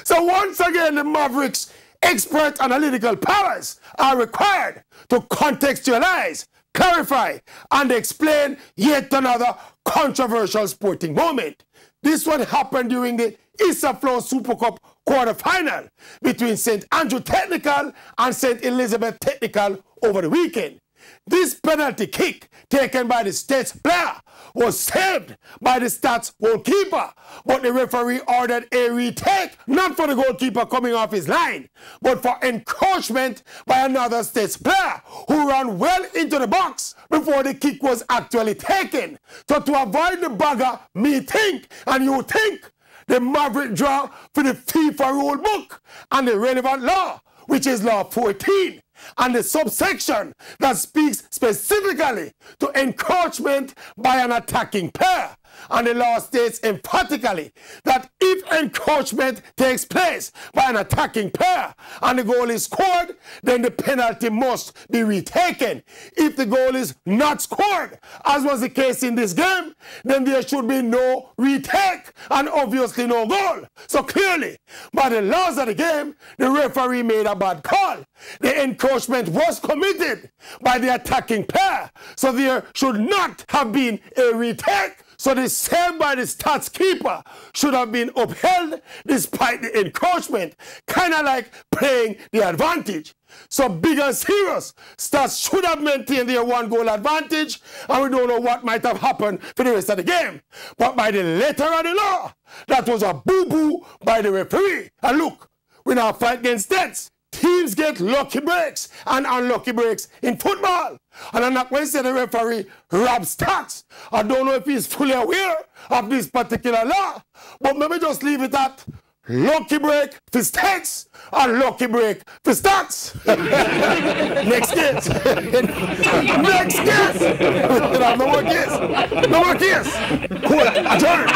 So once again, the Mavericks' expert analytical powers are required to contextualize, clarify, and explain yet another controversial sporting moment. This one happened during the Isaflon Super Cup quarterfinal between St. Andrew Technical and St. Elizabeth Technical over the weekend. This penalty kick taken by the States player was saved by the Stats goalkeeper, but the referee ordered a retake, not for the goalkeeper coming off his line, but for encroachment by another States player who ran well into the box before the kick was actually taken. So to avoid the bugger, me think, and you think, the Maverick draw for the FIFA rule book and the relevant law, which is Law 14, and the subsection that speaks specifically to encroachment by an attacking player. And the law states emphatically that if encroachment takes place by an attacking player and the goal is scored, then the penalty must be retaken. If the goal is not scored, as was the case in this game, then there should be no retake and obviously no goal. So clearly, by the laws of the game, the referee made a bad call. The encroachment was committed by the attacking player, so there should not have been a retake. So the save by the Stats keeper should have been upheld despite the encroachment, kind of like playing the advantage. So big and serious, Stats should have maintained their one-goal advantage, and we don't know what might have happened for the rest of the game. But by the letter of the law, that was a boo-boo by the referee. And look, we now fight against Stats. Teams get lucky breaks and unlucky breaks in football. And I'm not going to say the referee Rob Stats. I don't know if he's fully aware of this particular law, but maybe just leave it at lucky break for Stats and lucky break for Stats. Next case. Next case. No more case. No more case. Court adjourned.